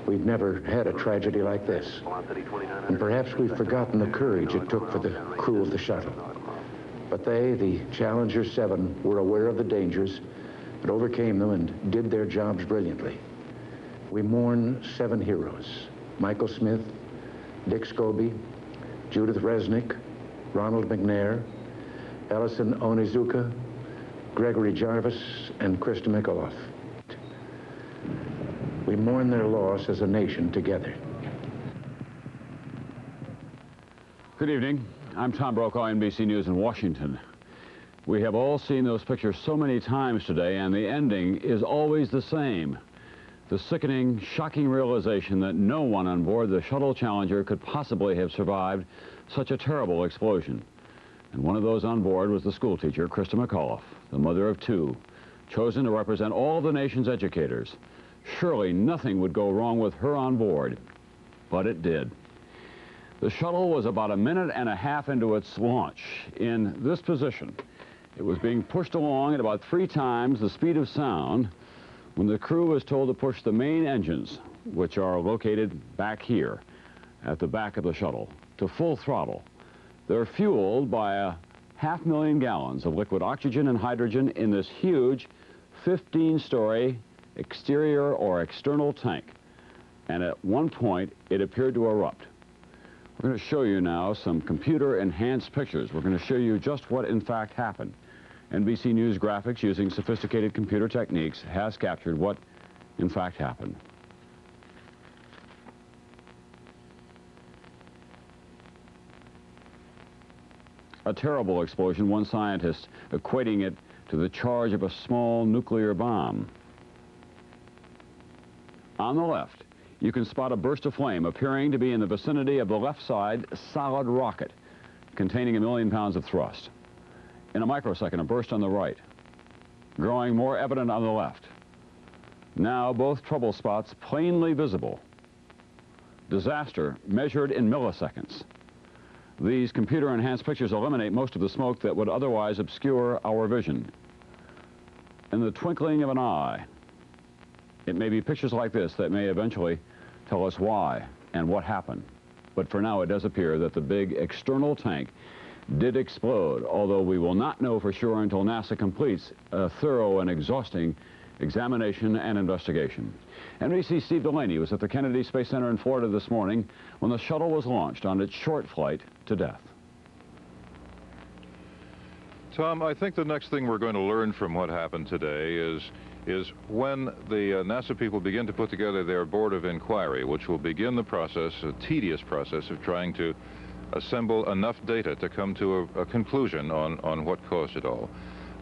We've never had a tragedy like this. And perhaps we've forgotten the courage it took for the crew of the shuttle. But they, the Challenger 7, were aware of the dangers, but overcame them and did their jobs brilliantly. We mourn 7 heroes: Michael Smith, Dick Scobie, Judith Resnick, Ronald McNair, Ellison Onizuka, Gregory Jarvis, and Krista Mikaloff. We mourn their loss as a nation together. Good evening. I'm Tom Brokaw, NBC News in Washington. We have all seen those pictures so many times today, and the ending is always the same. The sickening, shocking realization that no one on board the Shuttle Challenger could possibly have survived such a terrible explosion. And one of those on board was the schoolteacher, Krista McAuliffe, the mother of 2, chosen to represent all the nation's educators. Surely nothing would go wrong with her on board, but it did. The shuttle was about 1.5 minutes into its launch. In this position, it was being pushed along at about 3 times the speed of sound when the crew was told to push the main engines, which are located back here at the back of the shuttle, to full throttle. They're fueled by 500,000 gallons of liquid oxygen and hydrogen in this huge 15-story exterior or external tank. And at one point, it appeared to erupt. We're going to show you now some computer-enhanced pictures. We're going to show you just what, in fact, happened. NBC News graphics, using sophisticated computer techniques, has captured what, in fact, happened. A terrible explosion, one scientist equating it to the charge of a small nuclear bomb. On the left, you can spot a burst of flame appearing to be in the vicinity of the left side solid rocket containing 1 million pounds of thrust. In a microsecond, a burst on the right, growing more evident on the left. Now both trouble spots plainly visible. Disaster measured in milliseconds. These computer-enhanced pictures eliminate most of the smoke that would otherwise obscure our vision. In the twinkling of an eye, it may be pictures like this that may eventually tell us why and what happened. But for now, it does appear that the big external tank did explode, although we will not know for sure until NASA completes a thorough and exhausting examination and investigation. NBC's Steve Delaney was at the Kennedy Space Center in Florida this morning when the shuttle was launched on its short flight to death. Tom, I think the next thing we're going to learn from what happened today is when the NASA people begin to put together their board of inquiry, which will begin the process, a tedious process of trying to assemble enough data to come to a conclusion on what caused it all.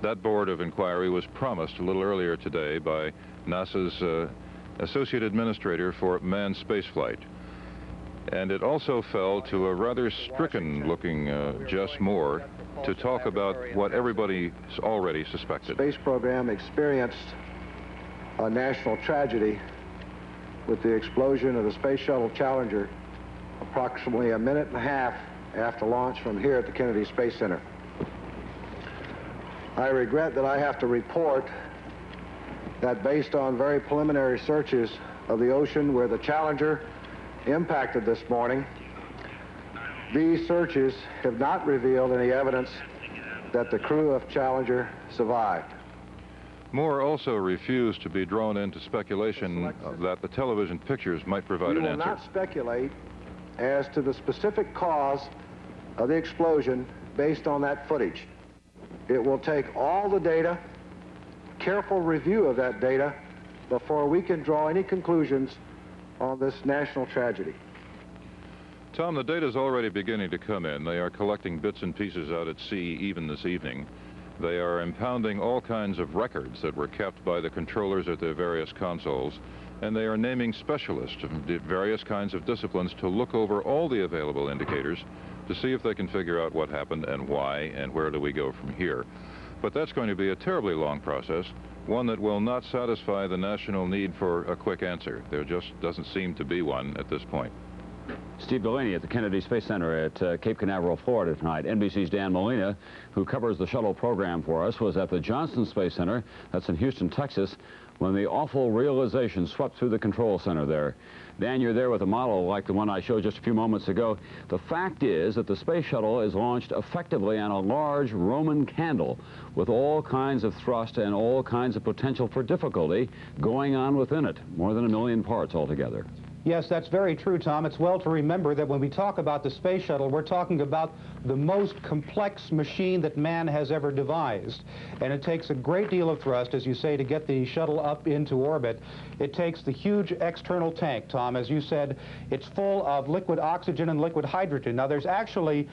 That board of inquiry was promised a little earlier today by NASA's Associate Administrator for Manned Spaceflight. And it also fell to a rather stricken-looking Jess Moore to talk about what everybody's already suspected. The space program experienced a national tragedy with the explosion of the Space Shuttle Challenger approximately 1.5 minutes after launch from here at the Kennedy Space Center. I regret that I have to report that based on very preliminary searches of the ocean where the Challenger impacted this morning, these searches have not revealed any evidence that the crew of Challenger survived. Moore also refused to be drawn into speculation that the television pictures might provide an answer. We will not speculate as to the specific cause of the explosion based on that footage. It will take all the data, careful review of that data, before we can draw any conclusions on this national tragedy. Tom, the data is already beginning to come in. They are collecting bits and pieces out at sea even this evening. They are impounding all kinds of records that were kept by the controllers at their various consoles, and they are naming specialists of various kinds of disciplines to look over all the available indicators to see if they can figure out what happened and why and where do we go from here. But that's going to be a terribly long process, one that will not satisfy the national need for a quick answer. There just doesn't seem to be one at this point. Steve Delaney at the Kennedy Space Center at Cape Canaveral, Florida tonight. NBC's Dan Molina, who covers the shuttle program for us, was at the Johnson Space Center, that's in Houston, Texas, when the awful realization swept through the control center there. Dan, you're there with a model like the one I showed just a few moments ago. The fact is that the space shuttle is launched effectively on a large Roman candle with all kinds of thrust and all kinds of potential for difficulty going on within it. More than 1 million parts altogether. Yes, that's very true, Tom. It's well to remember that when we talk about the space shuttle, we're talking about the most complex machine that man has ever devised. And it takes a great deal of thrust, as you say, to get the shuttle up into orbit. It takes the huge external tank, Tom. As you said, it's full of liquid oxygen and liquid hydrogen. Now, there's actually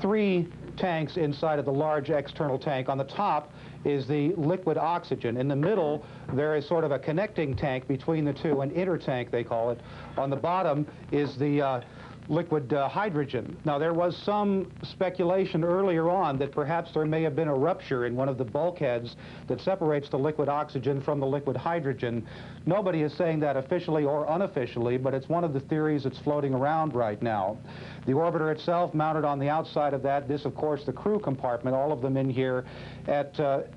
3 tanks inside of the large external tank. On the top is the liquid oxygen. In the middle, there is sort of a connecting tank between the two, an intertank they call it. On the bottom is the liquid hydrogen. Now, there was some speculation earlier on that perhaps there may have been a rupture in one of the bulkheads that separates the liquid oxygen from the liquid hydrogen. Nobody is saying that officially or unofficially, but it's one of the theories that's floating around right now. The orbiter itself mounted on the outside of that. This, of course, the crew compartment, all of them in here.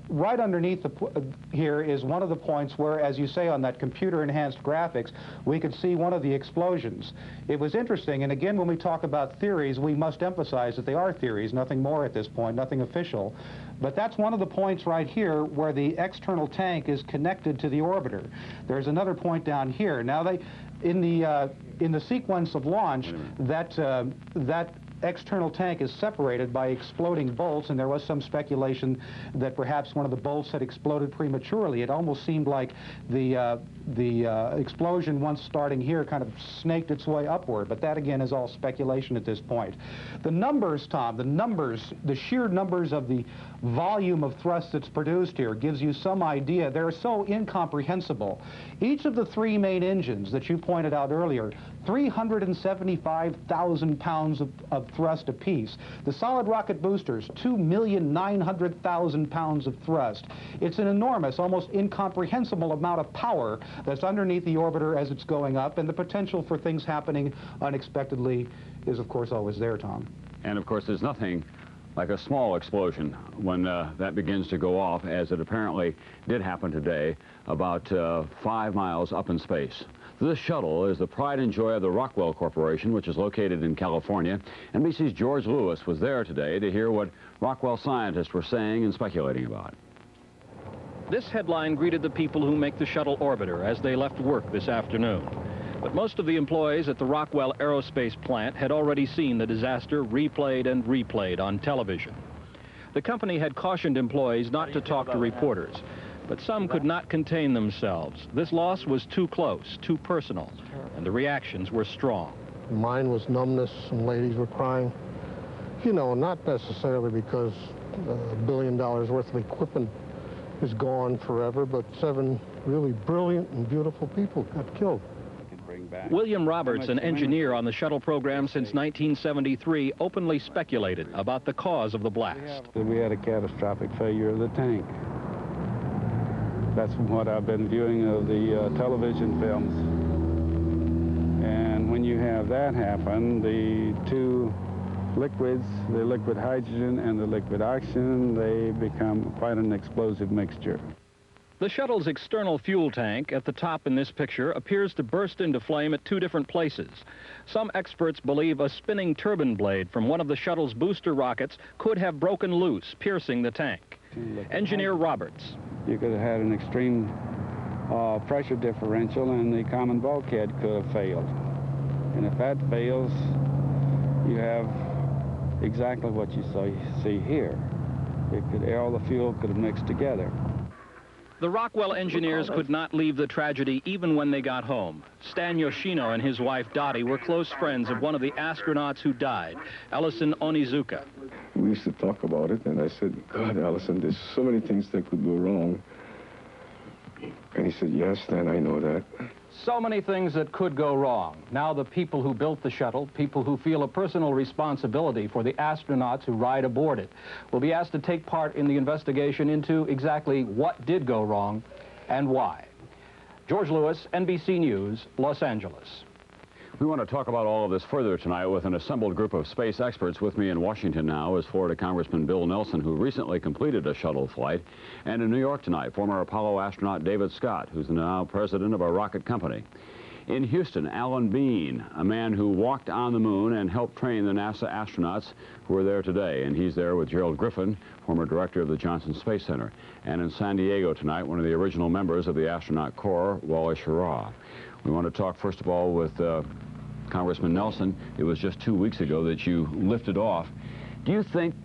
Right underneath here is one of the points where, as you say, on that computer-enhanced graphics, we could see one of the explosions. It was interesting, and again, when we talk about theories, we must emphasize that they are theories, nothing more at this point, nothing official. But that's one of the points right here where the external tank is connected to the orbiter. There's another point down here. Now, in the sequence of launch, that external tank is separated by exploding bolts, and there was some speculation that perhaps one of the bolts had exploded prematurely. It almost seemed like the explosion, once starting here, kind of snaked its way upward, but that again is all speculation at this point. The numbers, Tom, the sheer numbers of the volume of thrust that's produced here gives you some idea. They're so incomprehensible. Each of the 3 main engines that you pointed out earlier, 375,000 pounds of thrust apiece. The solid rocket boosters, 2,900,000 pounds of thrust. It's an enormous, almost incomprehensible amount of power that's underneath the orbiter as it's going up, and the potential for things happening unexpectedly is, of course, always there, Tom. And, of course, there's nothing like a small explosion when that begins to go off, as it apparently did happen today, about 5 miles up in space. This shuttle is the pride and joy of the Rockwell Corporation, which is located in California. NBC's George Lewis was there today to hear what Rockwell scientists were saying and speculating about. This headline greeted the people who make the shuttle orbiter as they left work this afternoon. But most of the employees at the Rockwell Aerospace plant had already seen the disaster replayed and replayed on television. The company had cautioned employees not to talk to reporters, but some could not contain themselves. This loss was too close, too personal, and the reactions were strong. Mine was numbness. Some ladies were crying. You know, not necessarily because $1 billion worth of equipment is gone forever, but 7 really brilliant and beautiful people got killed. William Roberts, an engineer on the shuttle program since 1973, openly speculated about the cause of the blast. We had a catastrophic failure of the tank. That's what I've been viewing of the television films. And when you have that happen, the 2 liquids, the liquid hydrogen and the liquid oxygen, they become quite an explosive mixture. The shuttle's external fuel tank at the top in this picture appears to burst into flame at 2 different places. Some experts believe a spinning turbine blade from one of the shuttle's booster rockets could have broken loose, piercing the tank. Engineer Roberts. You could have had an extreme pressure differential, and the common bulkhead could have failed. And if that fails, you have exactly what you see here. All the fuel could have mixed together. The Rockwell engineers could not leave the tragedy even when they got home. Stan Yoshino and his wife Dottie were close friends of one of the astronauts who died, Ellison Onizuka. We used to talk about it, and I said, God, Ellison, there's so many things that could go wrong. And he said, yes, Stan, I know that. So many things that could go wrong. Now the people who built the shuttle, people who feel a personal responsibility for the astronauts who ride aboard it, will be asked to take part in the investigation into exactly what did go wrong and why. George Lewis, NBC News, Los Angeles. We want to talk about all of this further tonight with an assembled group of space experts. With me in Washington now is Florida Congressman Bill Nelson, who recently completed a shuttle flight, and in New York tonight, former Apollo astronaut David Scott, who's now president of a rocket company. In Houston, Alan Bean, a man who walked on the moon and helped train the NASA astronauts who are there today, and he's there with Gerald Griffin, former director of the Johnson Space Center. And in San Diego tonight, one of the original members of the astronaut corps, Wally Schirra. We want to talk first of all with Congressman Nelson. It was just 2 weeks ago that you lifted off. Do you think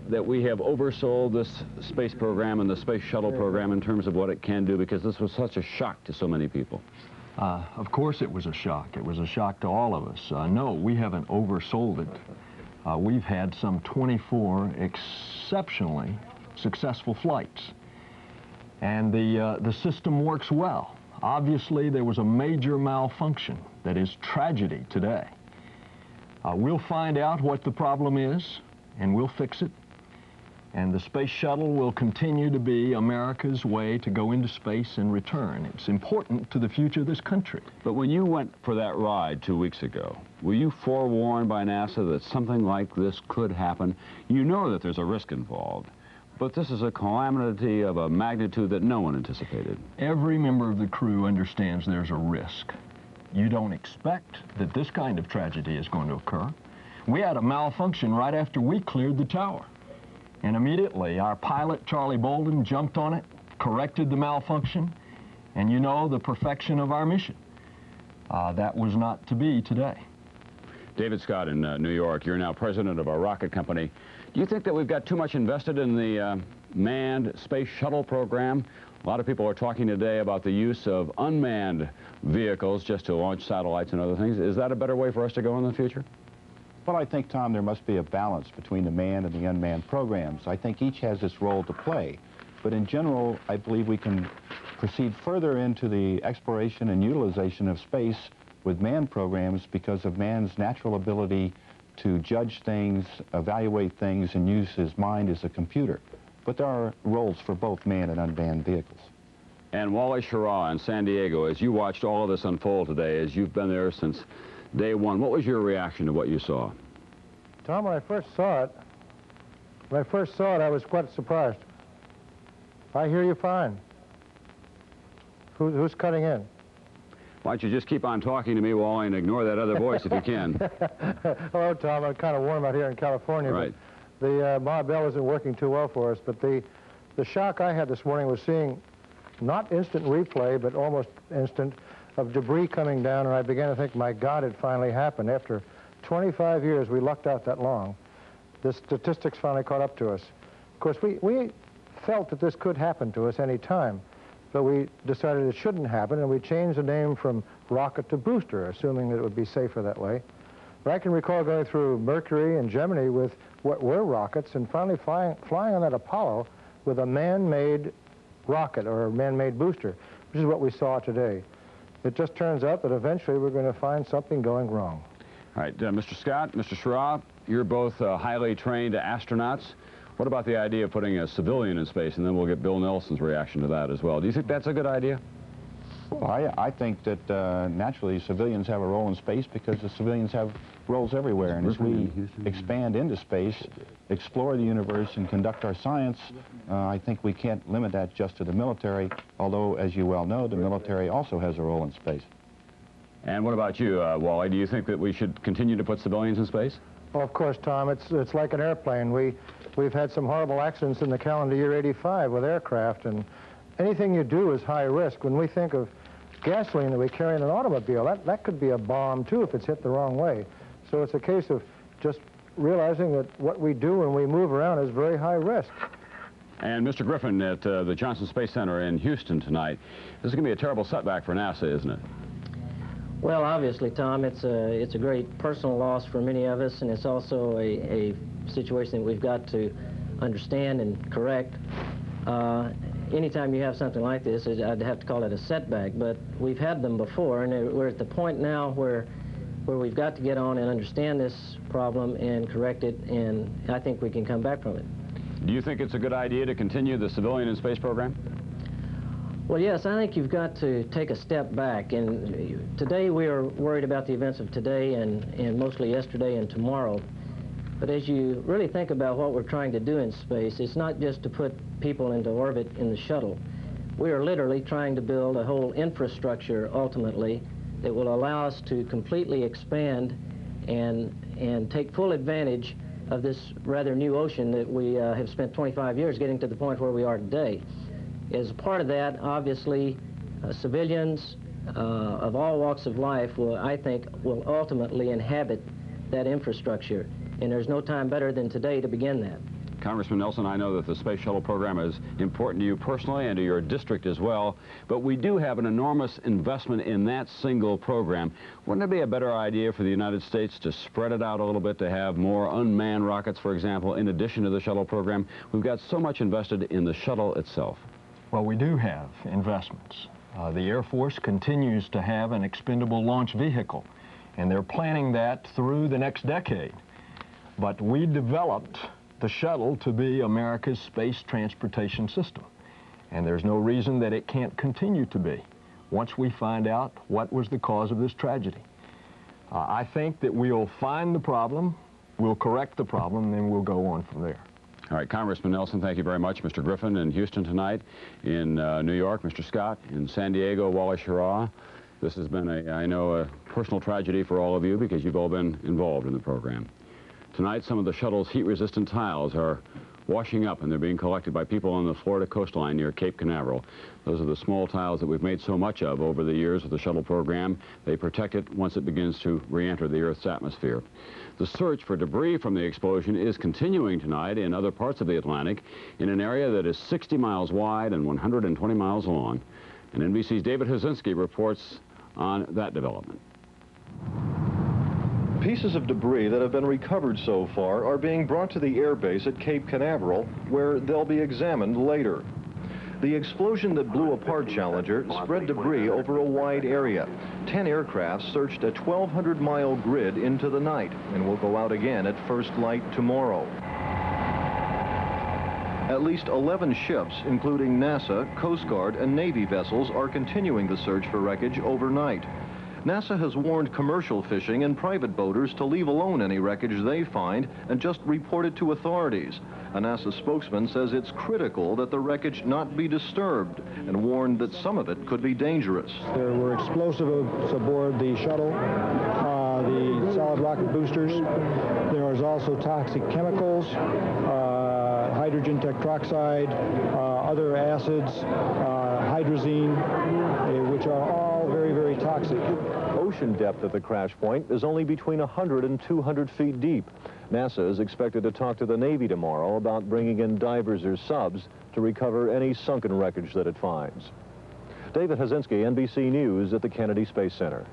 that we have oversold this space program and the space shuttle program in terms of what it can do, because this was such a shock to so many people? Of course it was a shock. It was a shock to all of us. No, we haven't oversold it. We've had some 24 exceptionally successful flights. And the system works well. Obviously, there was a major malfunction that is tragedy today. We'll find out what the problem is, and we'll fix it. And the space shuttle will continue to be America's way to go into space and return. It's important to the future of this country. But when you went for that ride 2 weeks ago, were you forewarned by NASA that something like this could happen? You know that there's a risk involved, but this is a calamity of a magnitude that no one anticipated. Every member of the crew understands there's a risk. You don't expect that this kind of tragedy is going to occur. We had a malfunction right after we cleared the tower. And immediately, our pilot, Charlie Bolden, jumped on it, corrected the malfunction, and you know the perfection of our mission. That was not to be today. David Scott in New York, you're now president of a rocket company. Do you think that we've got too much invested in the manned space shuttle program? A lot of people are talking today about the use of unmanned vehicles just to launch satellites and other things. Is that a better way for us to go in the future? Well, I think, Tom, there must be a balance between the manned and the unmanned programs. I think each has its role to play. But in general, I believe we can proceed further into the exploration and utilization of space with manned programs because of man's natural ability to judge things, evaluate things, and use his mind as a computer. But there are roles for both manned and unmanned vehicles. And Wally Schirra in San Diego, as you watched all of this unfold today, as you've been there since day one, what was your reaction to what you saw? Tom, when I first saw it, I was quite surprised. I hear you fine. Who's cutting in? Why don't you just keep on talking to me, Wally, and ignore that other voice if you can. Hello, Tom. I'm kind of warm out here in California. Right. But the Ma Bell isn't working too well for us. But the shock I had this morning was seeing not instant replay, but almost instant, of debris coming down, and I began to think, my God, it finally happened. After 25 years, we lucked out that long. The statistics finally caught up to us. Of course, we felt that this could happen to us any time, but we decided it shouldn't happen, and we changed the name from rocket to booster, assuming that it would be safer that way. But I can recall going through Mercury and Gemini with what were rockets, and finally flying on that Apollo with a man-made rocket or a man-made booster, which is what we saw today. It just turns out that eventually we're going to find something going wrong. All right, Mr. Scott, Mr. Schirra, you're both highly trained astronauts. What about the idea of putting a civilian in space? And then we'll get Bill Nelson's reaction to that as well. Do you think that's a good idea? Well, I think that naturally civilians have a role in space because the civilians have roles everywhere. And as we expand into space, explore the universe, and conduct our science, I think we can't limit that just to the military, although, as you well know, the military also has a role in space. And what about you, Wally? Do you think that we should continue to put civilians in space? Well, of course, Tom. It's like an airplane. We've had some horrible accidents in the calendar year '85 with aircraft, and anything you do is high risk. When we think of gasoline that we carry in an automobile, that could be a bomb, too, if it's hit the wrong way. So it's a case of just realizing that what we do when we move around is very high risk. And Mr. Griffin at the Johnson Space Center in Houston tonight, this is going to be a terrible setback for NASA, isn't it? Well, obviously, Tom, it's a great personal loss for many of us, and it's also a situation that we've got to understand and correct. Anytime you have something like this, I'd have to call it a setback, but we've had them before, and we're at the point now where we've got to get on and understand this problem and correct it, and I think we can come back from it. Do you think it's a good idea to continue the civilian in space program? Well, yes, I think you've got to take a step back. And today we are worried about the events of today and mostly yesterday and tomorrow. But as you really think about what we're trying to do in space, it's not just to put people into orbit in the shuttle. We are literally trying to build a whole infrastructure, ultimately, that will allow us to completely expand and take full advantage of this rather new ocean that we have spent 25 years getting to the point where we are today. As part of that, obviously, civilians of all walks of life I think, will ultimately inhabit that infrastructure. And there's no time better than today to begin that. Congressman Nelson, I know that the space shuttle program is important to you personally and to your district as well, but we do have an enormous investment in that single program. Wouldn't it be a better idea for the United States to spread it out a little bit, to have more unmanned rockets, for example, in addition to the shuttle program? We've got so much invested in the shuttle itself. Well, we do have investments. The Air Force continues to have an expendable launch vehicle, and they're planning that through the next decade. But we developed the shuttle to be America's space transportation system, and there's no reason that it can't continue to be once we find out what was the cause of this tragedy. I think that we'll find the problem, we'll correct the problem, and then we'll go on from there. All right, Congressman Nelson, thank you very much. Mr. Griffin in Houston tonight, in New York, Mr. Scott in San Diego, Wally Schirra. This has been, I know, a personal tragedy for all of you because you've all been involved in the program. Tonight, some of the shuttle's heat-resistant tiles are washing up, and they're being collected by people on the Florida coastline near Cape Canaveral. Those are the small tiles that we've made so much of over the years of the shuttle program. They protect it once it begins to re-enter the Earth's atmosphere. The search for debris from the explosion is continuing tonight in other parts of the Atlantic in an area that is 60 miles wide and 120 miles long. And NBC's David Hazinski reports on that development. Pieces of debris that have been recovered so far are being brought to the airbase at Cape Canaveral, where they'll be examined later. The explosion that blew apart Challenger spread debris over a wide area. 10 aircraft searched a 1,200-mile grid into the night and will go out again at first light tomorrow. At least 11 ships, including NASA, Coast Guard, and Navy vessels, are continuing the search for wreckage overnight. NASA has warned commercial fishing and private boaters to leave alone any wreckage they find and just report it to authorities. A NASA spokesman says it's critical that the wreckage not be disturbed and warned that some of it could be dangerous. There were explosives aboard the shuttle, the solid rocket boosters. There was also toxic chemicals, hydrogen tetroxide, other acids, hydrazine, which are all very, very toxic. Ocean depth at the crash point is only between 100 and 200 feet deep. NASA is expected to talk to the Navy tomorrow about bringing in divers or subs to recover any sunken wreckage that it finds. David Hazinski, NBC News at the Kennedy Space Center.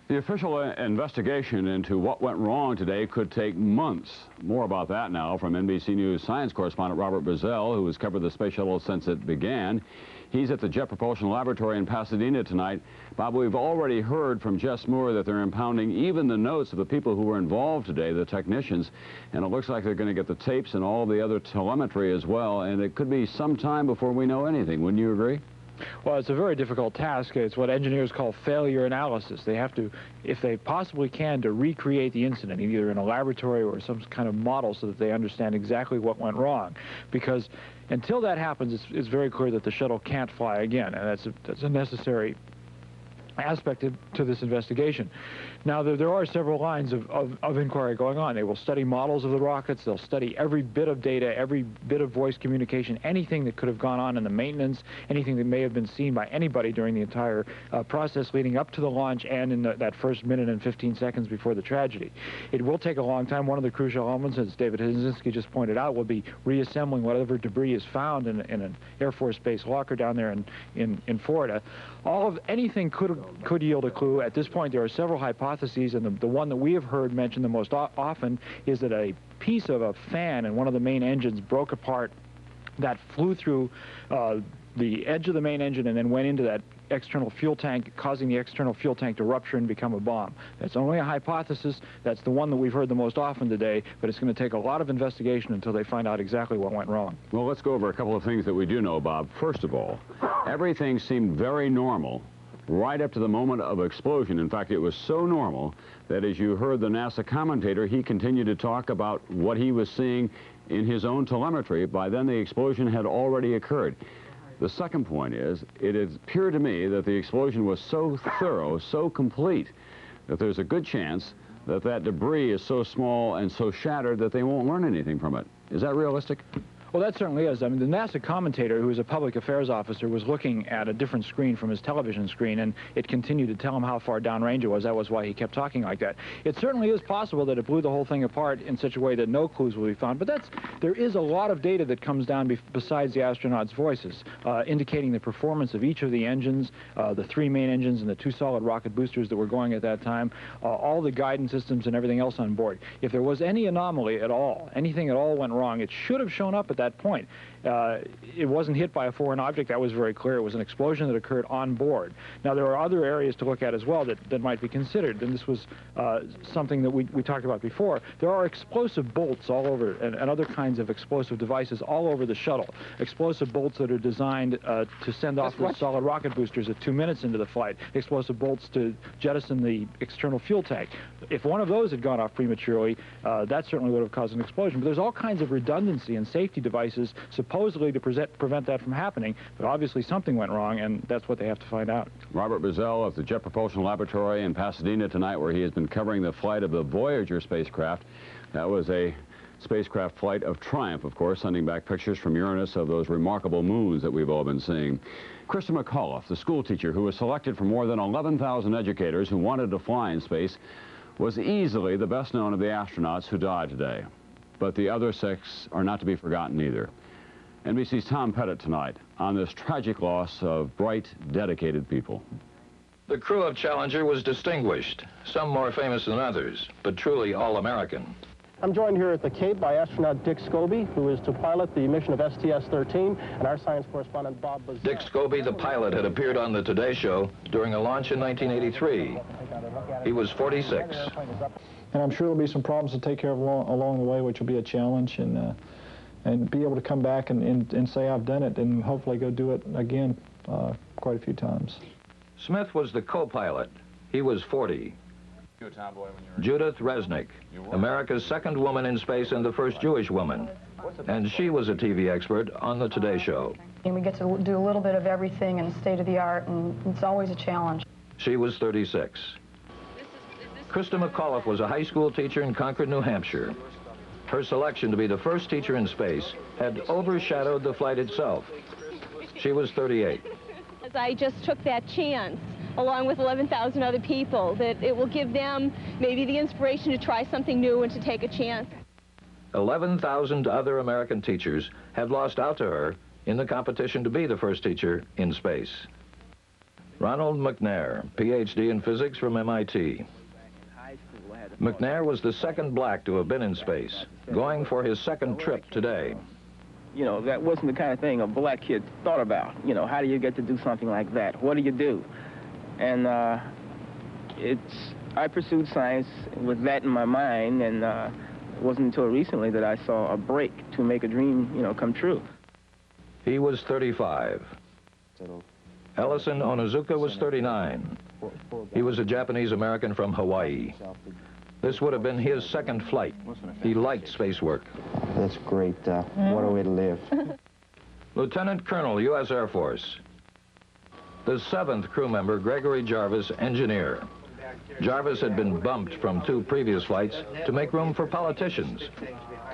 The official investigation into what went wrong today could take months. More about that now from NBC News science correspondent Robert Brazell, who has covered the space shuttle since it began. He's at the Jet Propulsion Laboratory in Pasadena tonight. Bob, we've already heard from Jess Moore that they're impounding even the notes of the people who were involved today, the technicians, and it looks like they're going to get the tapes and all the other telemetry as well, and it could be some time before we know anything. Wouldn't you agree? Well, it's a very difficult task. It's what engineers call failure analysis. They have to, if they possibly can, to recreate the incident, either in a laboratory or some kind of model so that they understand exactly what went wrong. Because until that happens, it's very clear that the shuttle can't fly again, and that's a necessary aspect to this investigation. Now, there are several lines of inquiry going on. They will study models of the rockets. They'll study every bit of data, every bit of voice communication, anything that could have gone on in the maintenance, anything that may have been seen by anybody during the entire process leading up to the launch and in that first minute and 15 seconds before the tragedy. It will take a long time. One of the crucial elements, as David Hazinski just pointed out, will be reassembling whatever debris is found in an Air Force Base locker down there in Florida. Anything could yield a clue. At this point, there are several hypotheses, and the one that we have heard mentioned the most often is that a piece of a fan in one of the main engines broke apart that flew through the edge of the main engine and then went into that external fuel tank, causing the external fuel tank to rupture and become a bomb. That's only a hypothesis. That's the one that we've heard the most often today, but it's going to take a lot of investigation until they find out exactly what went wrong. Well, let's go over a couple of things that we do know, Bob. First of all, everything seemed very normal right up to the moment of explosion. In fact, it was so normal that as you heard the NASA commentator, he continued to talk about what he was seeing in his own telemetry. By then, the explosion had already occurred. The second point is, it appeared to me that the explosion was so thorough, so complete, that there's a good chance that that debris is so small and so shattered that they won't learn anything from it. Is that realistic? Well, that certainly is. I mean, the NASA commentator, who is a public affairs officer, was looking at a different screen from his television screen, and it continued to tell him how far downrange it was. That was why he kept talking like that. It certainly is possible that it blew the whole thing apart in such a way that no clues will be found, but there is a lot of data that comes down besides the astronauts' voices, indicating the performance of each of the engines, the 3 main engines and the 2 solid rocket boosters that were going at that time, all the guidance systems and everything else on board. If there was any anomaly at all, anything at all went wrong, it should have shown up at that point. It wasn't hit by a foreign object. That was very clear. It was an explosion that occurred on board. Now, there are other areas to look at as well that might be considered, and this was something that we talked about before. There are explosive bolts all over, and other kinds of explosive devices all over the shuttle. Explosive bolts that are designed to send off the solid rocket boosters at 2 minutes into the flight. Explosive bolts to jettison the external fuel tank. If one of those had gone off prematurely, that certainly would have caused an explosion. But there's all kinds of redundancy and safety devices supposedly to prevent that from happening, but obviously something went wrong, and that's what they have to find out. Robert Bazell of the Jet Propulsion Laboratory in Pasadena tonight, where he has been covering the flight of the Voyager spacecraft. That was a spacecraft flight of triumph, of course, sending back pictures from Uranus of those remarkable moons that we've all been seeing. Krista McAuliffe, the school teacher who was selected from more than 11,000 educators who wanted to fly in space, was easily the best known of the astronauts who died today. But the other 6 are not to be forgotten either. NBC's Tom Pettit tonight on this tragic loss of bright, dedicated people. The crew of Challenger was distinguished, some more famous than others, but truly all-American. I'm joined here at the Cape by astronaut Dick Scobie, who is to pilot the mission of STS-13, and our science correspondent Bob Bazell. Dick Scobie, the pilot, had appeared on the Today Show during a launch in 1983. He was 46. And I'm sure there'll be some problems to take care of along the way, which will be a challenge, and be able to come back and say I've done it, and hopefully go do it again quite a few times. Smith was the co-pilot. He was 40. Judith Resnick, America's second woman in space and the first Jewish woman. And she was a TV expert on the Today Show. And we get to do a little bit of everything and state of the art, and it's always a challenge. She was 36. Krista McAuliffe was a high school teacher in Concord, New Hampshire. Her selection to be the first teacher in space had overshadowed the flight itself. She was 38. I just took that chance, along with 11,000 other people, that it will give them maybe the inspiration to try something new and to take a chance. 11,000 other American teachers had lost out to her in the competition to be the first teacher in space. Ronald McNair, PhD in physics from MIT. McNair was the second black to have been in space, going for his second trip today. You know, that wasn't the kind of thing a black kid thought about. You know, how do you get to do something like that? What do you do? And I pursued science with that in my mind, and it wasn't until recently that I saw a break to make a dream, you know, come true. He was 35. Ellison Onizuka was 39. He was a Japanese-American from Hawaii. This would have been his second flight. He liked space work. That's great. What a way to live. Lieutenant Colonel, U.S. Air Force. The 7th crew member, Gregory Jarvis, engineer. Jarvis had been bumped from 2 previous flights to make room for politicians.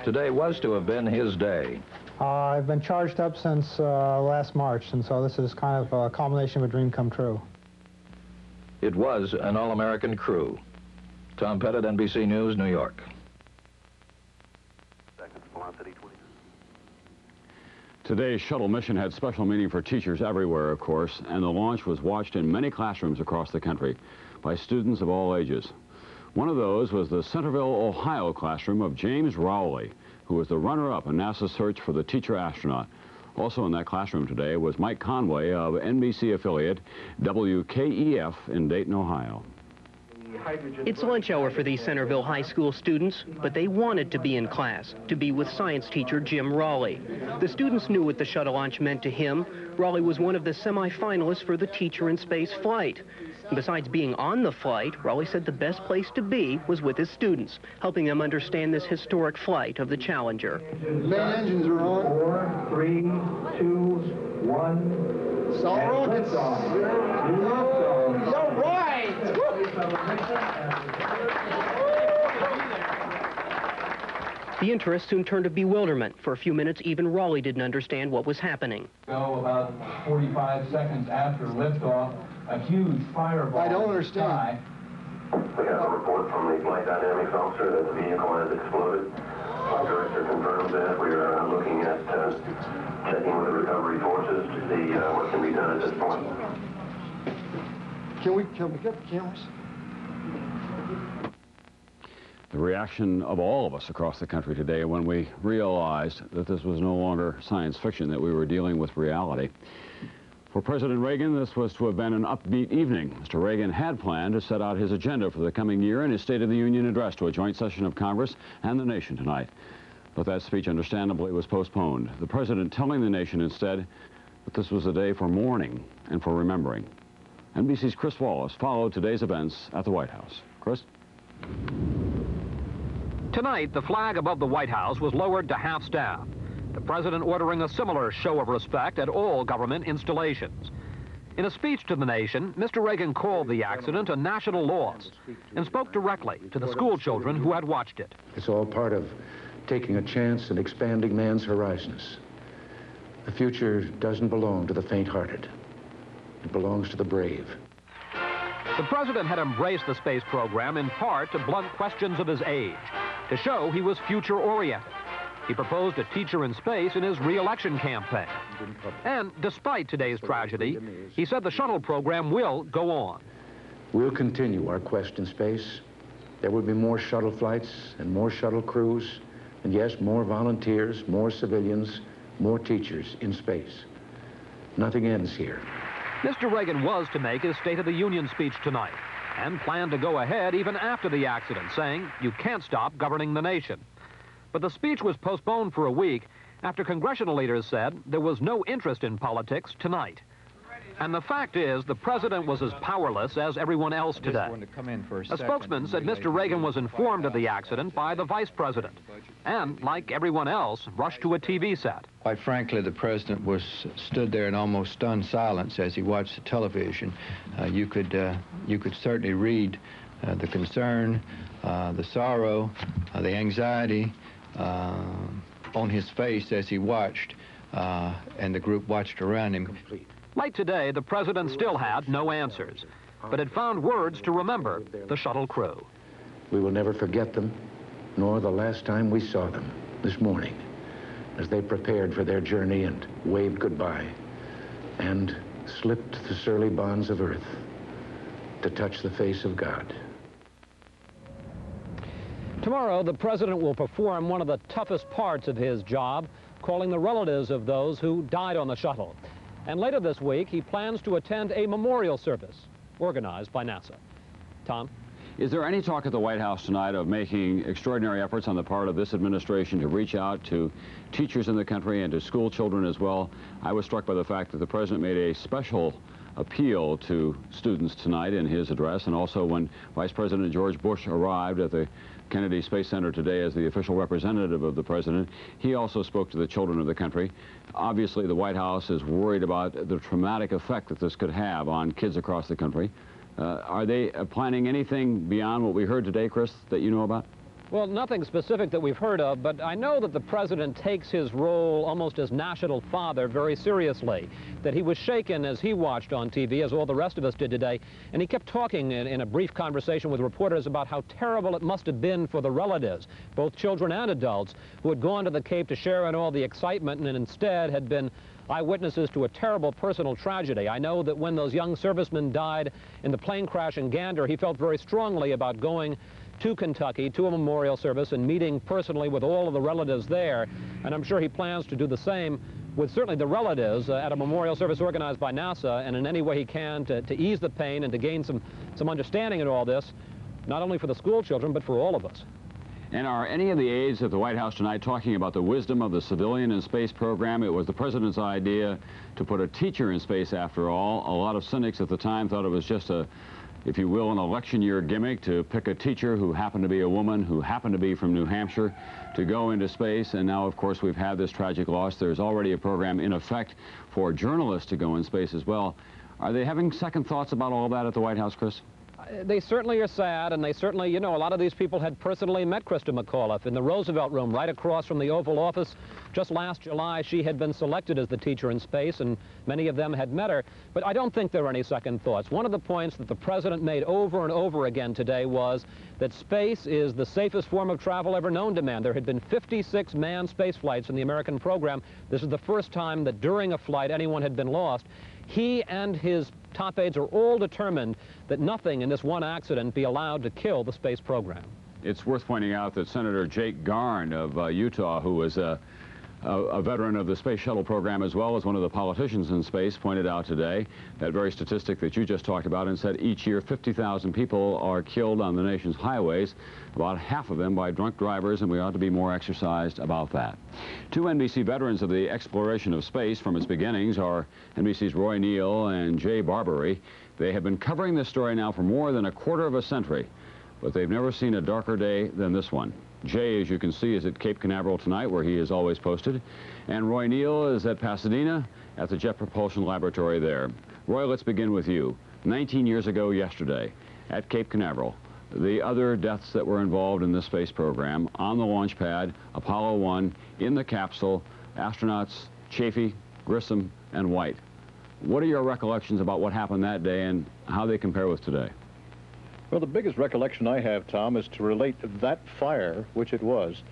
Today was to have been his day. I've been charged up since last March, and so this is kind of a culmination of a dream come true. It was an all-American crew. Tom Pettit, NBC News, New York. Today's shuttle mission had special meaning for teachers everywhere, of course, and the launch was watched in many classrooms across the country by students of all ages. One of those was the Centerville, Ohio classroom of James Rowley, who was the runner-up in NASA's search for the teacher astronaut. Also in that classroom today was Mike Conway of NBC affiliate WKEF in Dayton, Ohio. It's lunch hour for these Centerville High School students, but they wanted to be in class, to be with science teacher Jim Raleigh. The students knew what the shuttle launch meant to him. Raleigh was one of the semi-finalists for the Teacher in Space flight. Besides being on the flight, Raleigh said the best place to be was with his students, helping them understand this historic flight of the Challenger. Main engines are on. 4, 3, 2, 1. Solid rockets. You're right. The interest soon turned to bewilderment. For a few minutes, even Raleigh didn't understand what was happening. About 45 seconds after liftoff, a huge fireball. I don't understand. We have a report from the flight dynamics officer that the vehicle has exploded. Our director confirms that. We are looking at checking with the recovery forces to see what can be done at this point. Can we get the cameras? The reaction of all of us across the country today when we realized that this was no longer science fiction, that we were dealing with reality. For President Reagan, this was to have been an upbeat evening. Mr. Reagan had planned to set out his agenda for the coming year in his State of the Union address to a joint session of Congress and the nation tonight. But that speech, understandably, was postponed. The president telling the nation instead that this was a day for mourning and for remembering. NBC's Chris Wallace followed today's events at the White House. Chris? Tonight, the flag above the White House was lowered to half-staff, the president ordering a similar show of respect at all government installations. In a speech to the nation, Mr. Reagan called the accident a national loss and spoke directly to the school children who had watched it. It's all part of taking a chance and expanding man's horizons. The future doesn't belong to the faint-hearted. It belongs to the brave. The president had embraced the space program in part to blunt questions of his age, to show he was future-oriented. He proposed a teacher in space in his re-election campaign. And despite today's tragedy, he said the shuttle program will go on. We'll continue our quest in space. There will be more shuttle flights and more shuttle crews, and yes, more volunteers, more civilians, more teachers in space. Nothing ends here. Mr. Reagan was to make his State of the Union speech tonight and planned to go ahead even after the accident, saying you can't stop governing the nation. But the speech was postponed for a week after congressional leaders said there was no interest in politics tonight. And the fact is, the president was as powerless as everyone else today. A spokesman said Mr. Reagan was informed of the accident by the vice president and, like everyone else, rushed to a TV set. Quite frankly, the president stood there in almost stunned silence as he watched the television. You could certainly read the concern, the sorrow, the anxiety on his face as he watched, and the group watched around him. Late today, the president still had no answers, but had found words to remember the shuttle crew. We will never forget them, nor the last time we saw them this morning, as they prepared for their journey and waved goodbye and slipped the surly bonds of earth to touch the face of God. Tomorrow, the president will perform one of the toughest parts of his job, calling the relatives of those who died on the shuttle. And later this week, he plans to attend a memorial service organized by NASA. Tom? Is there any talk at the White House tonight of making extraordinary efforts on the part of this administration to reach out to teachers in the country and to school children as well? I was struck by the fact that the president made a special appeal to students tonight in his address, and also when Vice President George Bush arrived at the Kennedy Space Center today as the official representative of the president, he also spoke to the children of the country. Obviously, the White House is worried about the traumatic effect that this could have on kids across the country. Are they planning anything beyond what we heard today, Chris, that you know about? Well, nothing specific that we've heard of, but I know that the president takes his role almost as national father very seriously, that he was shaken as he watched on TV, as all the rest of us did today, and he kept talking in a brief conversation with reporters about how terrible it must have been for the relatives, both children and adults, who had gone to the Cape to share in all the excitement and instead had been eyewitnesses to a terrible personal tragedy. I know that when those young servicemen died in the plane crash in Gander, he felt very strongly about going to Kentucky to a memorial service and meeting personally with all of the relatives there, and I'm sure he plans to do the same with certainly the relatives at a memorial service organized by NASA, and in any way he can to ease the pain and to gain some understanding in all this, not only for the school children, but for all of us. And are any of the aides at the White House tonight talking about the wisdom of the civilian in space program? It was the president's idea to put a teacher in space after all. A lot of cynics at the time thought it was just a, if you will, an election year gimmick to pick a teacher who happened to be a woman, who happened to be from New Hampshire, to go into space. And now, of course, we've had this tragic loss. There's already a program in effect for journalists to go in space as well. Are they having second thoughts about all that at the White House, Chris? They certainly are sad, and they certainly, you know, a lot of these people had personally met Krista McAuliffe in the Roosevelt Room right across from the Oval Office. Just last July, she had been selected as the teacher in space, and many of them had met her. But I don't think there are any second thoughts. One of the points that the president made over and over again today was that space is the safest form of travel ever known to man. There had been 56 manned space flights in the American program. This is the first time that during a flight anyone had been lost. He and his top aides are all determined that nothing in this one accident be allowed to kill the space program. It's worth pointing out that Senator Jake Garn of Utah, who was a veteran of the space shuttle program as well as one of the politicians in space, pointed out today that very statistic that you just talked about, and said each year 50,000 people are killed on the nation's highways, about half of them by drunk drivers, and we ought to be more exercised about that. Two NBC veterans of the exploration of space from its beginnings are NBC's Roy Neal and Jay Barbary. They have been covering this story now for more than a quarter of a century, but they've never seen a darker day than this one. Jay, as you can see, is at Cape Canaveral tonight, where he is always posted. And Roy Neal is at Pasadena at the Jet Propulsion Laboratory there. Roy, let's begin with you. 19 years ago yesterday at Cape Canaveral, the other deaths that were involved in this space program, on the launch pad, Apollo 1, in the capsule, astronauts Chaffee, Grissom, and White. What are your recollections about what happened that day and how they compare with today? Well, the biggest recollection I have, Tom, is to relate that fire, which it was,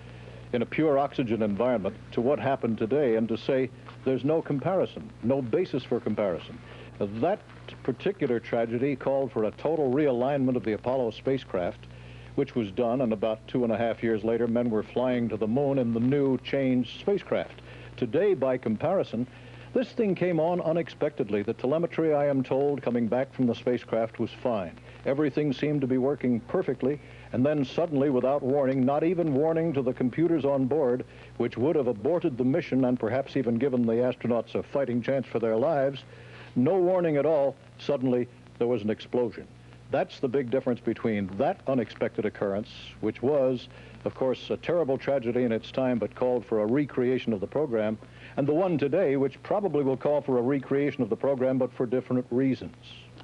in a pure oxygen environment, to what happened today, and to say there's no comparison, no basis for comparison. That particular tragedy called for a total realignment of the Apollo spacecraft, which was done, and about 2.5 years later, men were flying to the moon in the new changed spacecraft. Today, by comparison, this thing came on unexpectedly. The telemetry, I am told, coming back from the spacecraft was fine. Everything seemed to be working perfectly, and then suddenly, without warning, not even warning to the computers on board, which would have aborted the mission and perhaps even given the astronauts a fighting chance for their lives, no warning at all, suddenly there was an explosion. That's the big difference between that unexpected occurrence, which was, of course, a terrible tragedy in its time, but called for a recreation of the program, and the one today, which probably will call for a recreation of the program, but for different reasons.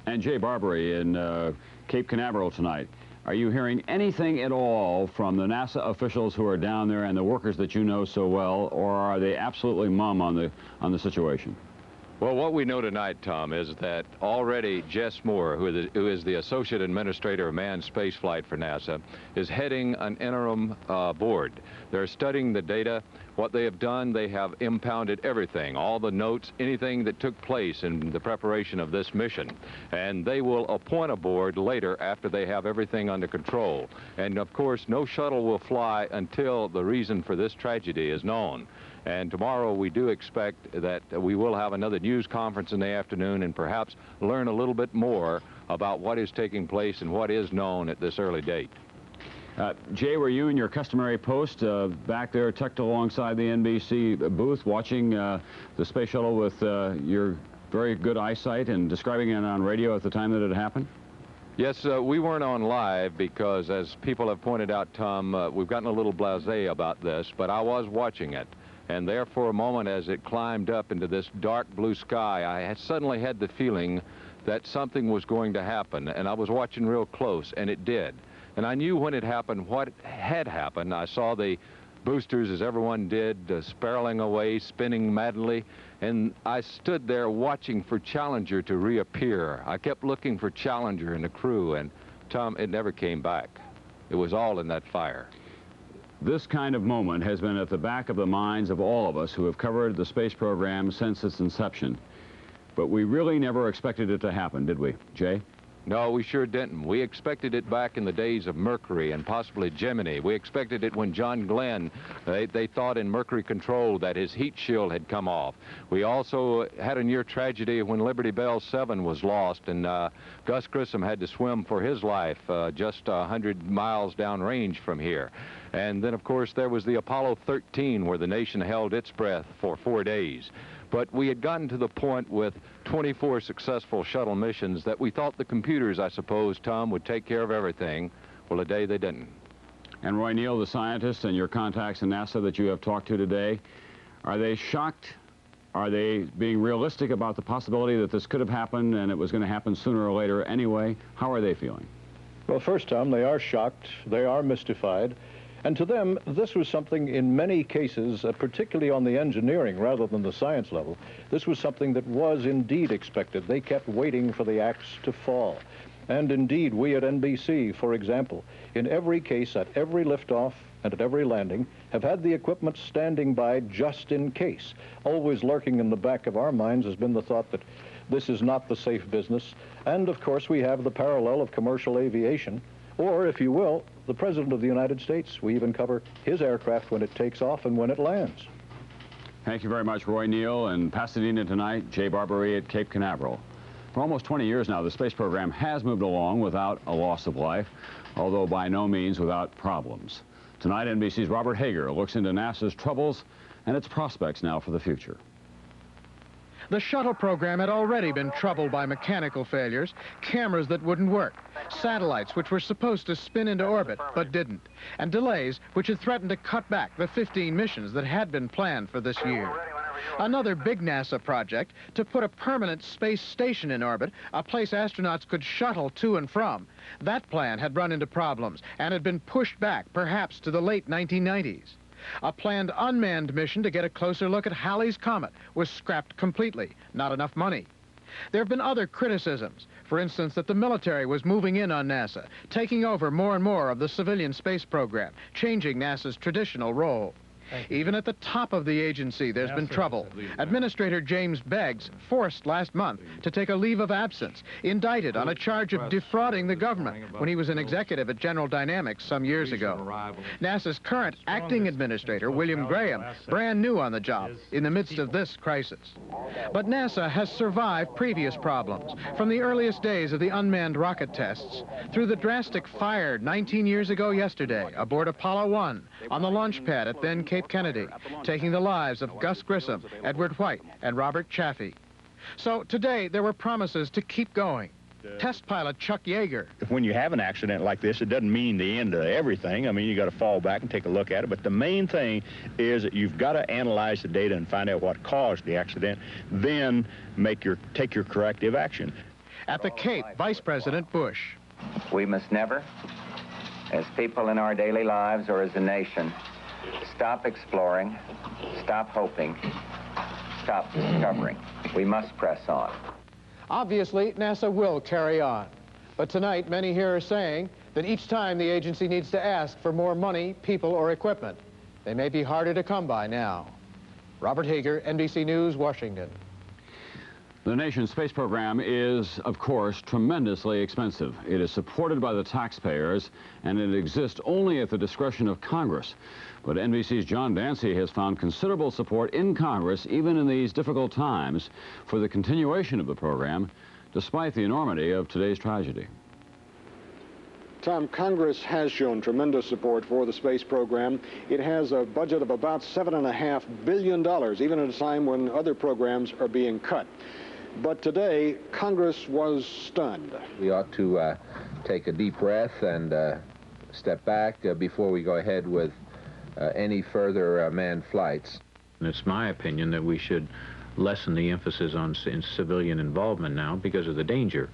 And Jay Barbary in Cape Canaveral tonight, are you hearing anything at all from the NASA officials who are down there and the workers that you know so well, or are they absolutely mum on the situation? Well, what we know tonight, Tom, is that already Jess Moore, who is the Associate Administrator of Manned Spaceflight for NASA, is heading an interim board. They're studying the data. What they have done, they have impounded everything, all the notes, anything that took place in the preparation of this mission. And they will appoint a board later after they have everything under control. And, of course, no shuttle will fly until the reason for this tragedy is known. And tomorrow we do expect that we will have another news conference in the afternoon and perhaps learn a little bit more about what is taking place and what is known at this early date. Jay, were you in your customary post back there tucked alongside the NBC booth watching the space shuttle with your very good eyesight and describing it on radio at the time that it happened? Yes, we weren't on live because, as people have pointed out, Tom, we've gotten a little blasé about this, but I was watching it. And there for a moment, as it climbed up into this dark blue sky, I had suddenly had the feeling that something was going to happen. And I was watching real close, and it did. And I knew when it happened what had happened. I saw the boosters, as everyone did, spiraling away, spinning madly. And I stood there watching for Challenger to reappear. I kept looking for Challenger and the crew, and Tom, it never came back. It was all in that fire. This kind of moment has been at the back of the minds of all of us who have covered the space program since its inception. But we really never expected it to happen, did we, Jay? No, we sure didn't. We expected it back in the days of Mercury and possibly Gemini. We expected it when John Glenn, they thought in Mercury Control that his heat shield had come off. We also had a near tragedy when Liberty Bell 7 was lost, and Gus Grissom had to swim for his life just 100 miles downrange from here. And then, of course, there was the Apollo 13, where the nation held its breath for 4 days. But we had gotten to the point with 24 successful shuttle missions that we thought the computers, I suppose, Tom, would take care of everything. Well, today they didn't. And Roy Neal, the scientist and your contacts in NASA that you have talked to today, are they shocked? Are they being realistic about the possibility that this could have happened and it was going to happen sooner or later anyway? How are they feeling? Well, first, Tom, they are shocked. They are mystified. And to them, this was something in many cases, particularly on the engineering rather than the science level, this was something that was indeed expected. They kept waiting for the axe to fall. And indeed, we at NBC, for example, in every case, at every liftoff and at every landing, have had the equipment standing by just in case. Always lurking in the back of our minds has been the thought that this is not the safe business. And of course, we have the parallel of commercial aviation, or, if you will, the President of the United States. We even cover his aircraft when it takes off and when it lands. Thank you very much, Roy Neal. In Pasadena tonight, Jay Barbary at Cape Canaveral. For almost 20 years now, the space program has moved along without a loss of life, although by no means without problems. Tonight, NBC's Robert Hager looks into NASA's troubles and its prospects now for the future. The shuttle program had already been troubled by mechanical failures, cameras that wouldn't work, satellites which were supposed to spin into orbit but didn't, and delays which had threatened to cut back the 15 missions that had been planned for this year. Another big NASA project to put a permanent space station in orbit, a place astronauts could shuttle to and from. That plan had run into problems and had been pushed back, perhaps to the late 1990s. A planned unmanned mission to get a closer look at Halley's Comet was scrapped completely. Not enough money. There have been other criticisms. For instance, that the military was moving in on NASA, taking over more and more of the civilian space program, changing NASA's traditional role. Even at the top of the agency, there's been trouble. Administrator James Beggs, forced last month to take a leave of absence, indicted on a charge of defrauding the government when he was an executive at General Dynamics some years ago. NASA's current acting administrator, William Graham, brand new on the job in the midst of this crisis. But NASA has survived previous problems, from the earliest days of the unmanned rocket tests through the drastic fire 19 years ago yesterday aboard Apollo 1 on the launch pad at then Cape Kennedy, taking the lives of Gus Grissom, Edward White, and Robert Chaffee. So today there were promises to keep going. Test pilot Chuck Yeager. When you have an accident like this, it doesn't mean the end of everything. I mean, you got to fall back and take a look at it. But the main thing is that you've got to analyze the data and find out what caused the accident, then take your corrective action. At the Cape, Vice President Bush. We must never, as people in our daily lives or as a nation, stop exploring, stop hoping, stop discovering. We must press on. Obviously, NASA will carry on. But tonight, many here are saying that each time the agency needs to ask for more money, people, or equipment, they may be harder to come by now. Robert Hager, NBC News, Washington. The nation's space program is, of course, tremendously expensive. It is supported by the taxpayers, and it exists only at the discretion of Congress. But NBC's John Dancy has found considerable support in Congress, even in these difficult times, for the continuation of the program, despite the enormity of today's tragedy. Tom, Congress has shown tremendous support for the space program. It has a budget of about $7.5 billion, even at a time when other programs are being cut. But today, Congress was stunned. We ought to take a deep breath and step back before we go ahead with any further manned flights. And it's my opinion that we should lessen the emphasis on civilian involvement now because of the danger.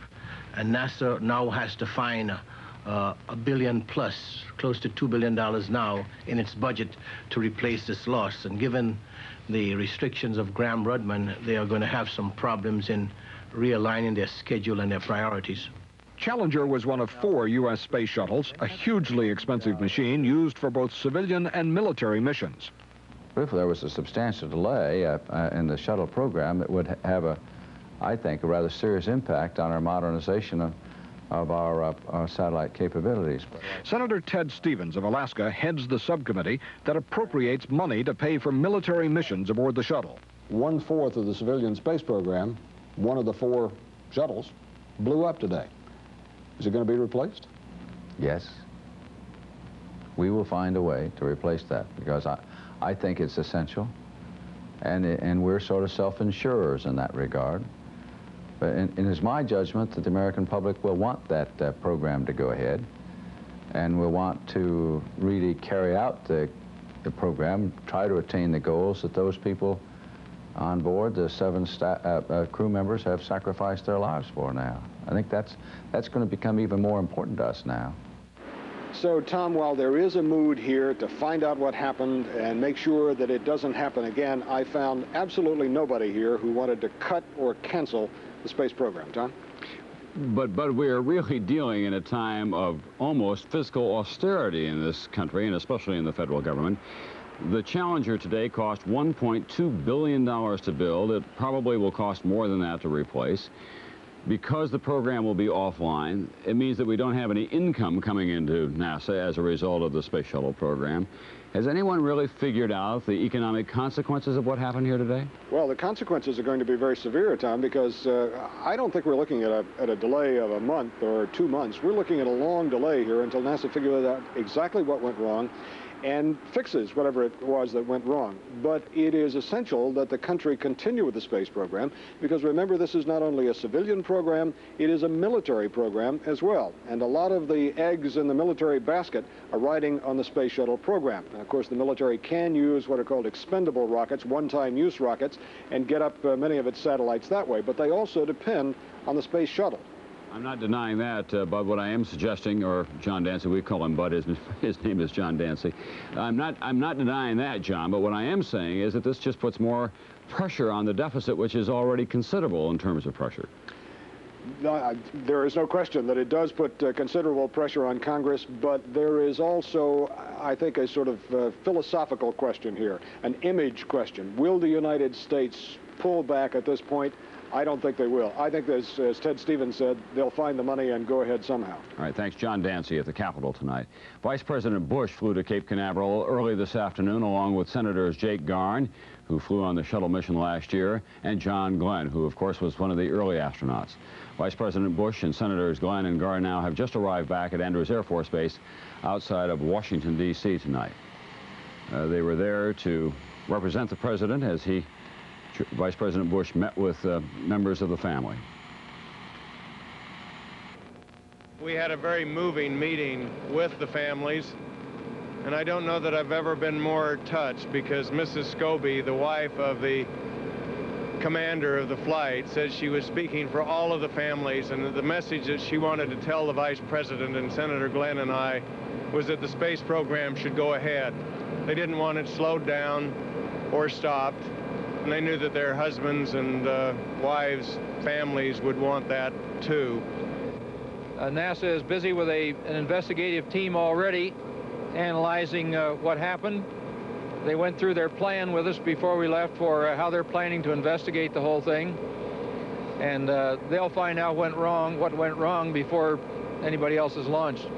And NASA now has to find $1 billion plus, close to $2 billion now in its budget to replace this loss. And given the restrictions of Graham-Rudman, they are going to have some problems in realigning their schedule and their priorities. Challenger was one of 4 U.S. space shuttles, a hugely expensive machine used for both civilian and military missions. If there was a substantial delay in the shuttle program, it would have I think, a rather serious impact on our modernization of our satellite capabilities. Senator Ted Stevens of Alaska heads the subcommittee that appropriates money to pay for military missions aboard the shuttle. 1/4 of the civilian space program, one of the 4 shuttles, blew up today. Is it going to be replaced? Yes. We will find a way to replace that because I think it's essential. And we're sort of self-insurers in that regard. But it is my judgment that the American public will want that program to go ahead and will want to really carry out the program, try to attain the goals that those people on board, the 7 crew members, have sacrificed their lives for now. I think that's going to become even more important to us now. So, Tom, while there is a mood here to find out what happened and make sure that it doesn't happen again, I found absolutely nobody here who wanted to cut or cancel the space program. Tom? But we're really dealing in a time of almost fiscal austerity in this country, and especially in the federal government. The Challenger today cost $1.2 billion to build. It probably will cost more than that to replace. Because the program will be offline, it means that we don't have any income coming into NASA as a result of the space shuttle program. Has anyone really figured out the economic consequences of what happened here today? Well, the consequences are going to be very severe, Tom, because I don't think we're looking at a delay of a month or 2 months. We're looking at a long delay here until NASA figures out exactly what went wrong and fixes whatever it was that went wrong. But it is essential that the country continue with the space program because, remember, this is not only a civilian program, it is a military program as well. And a lot of the eggs in the military basket are riding on the space shuttle program. And of course, the military can use what are called expendable rockets, one-time use rockets, and get up many of its satellites that way. But they also depend on the space shuttle. I'm not denying that, but what I am suggesting, or John Dancy, we call him Bud, his name is John Dancy. I'm not denying that, John, but what I am saying is that this just puts more pressure on the deficit, which is already considerable in terms of pressure. No, there is no question that it does put considerable pressure on Congress, but there is also, I think, a sort of philosophical question here, an image question. Will the United States pull back at this point? I don't think they will. I think, as Ted Stevens said, they'll find the money and go ahead somehow. All right, thanks. John Dancy at the Capitol tonight. Vice President Bush flew to Cape Canaveral early this afternoon, along with Senators Jake Garn, who flew on the shuttle mission last year, and John Glenn, who, of course, was one of the early astronauts. Vice President Bush and Senators Glenn and Garn now have just arrived back at Andrews Air Force Base outside of Washington, D.C. tonight. They were there to represent the president as Vice President Bush met with members of the family. We had a very moving meeting with the families, and I don't know that I've ever been more touched because Mrs. Scobie, the wife of the commander of the flight, said she was speaking for all of the families, and the message that she wanted to tell the Vice President and Senator Glenn and I was that the space program should go ahead. They didn't want it slowed down or stopped. And they knew that their husbands and wives, families would want that too. NASA is busy with an investigative team already analyzing what happened. They went through their plan with us before we left for how they're planning to investigate the whole thing. And they'll find out what went wrong before anybody else is launched.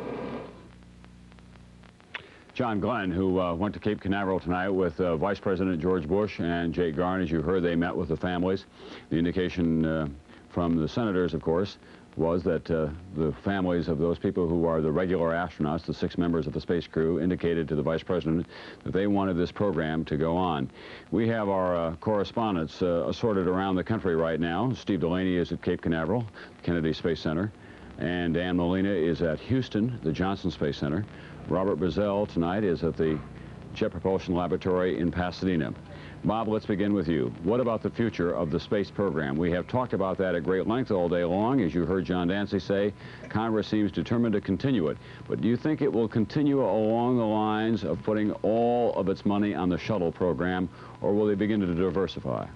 John Glenn, who went to Cape Canaveral tonight with Vice President George Bush and Jake Garn. As you heard, they met with the families. The indication from the senators, of course, was that the families of those people who are the regular astronauts, the 6 members of the space crew, indicated to the Vice President that they wanted this program to go on. We have our correspondents assorted around the country right now. Steve Delaney is at Cape Canaveral, Kennedy Space Center, and Dan Molina is at Houston, the Johnson Space Center. Robert Brazell tonight is at the Jet Propulsion Laboratory in Pasadena. Bob, let's begin with you. What about the future of the space program? We have talked about that at great length all day long. As you heard John Dancy say, Congress seems determined to continue it. But do you think it will continue along the lines of putting all of its money on the shuttle program, or will they begin to diversify?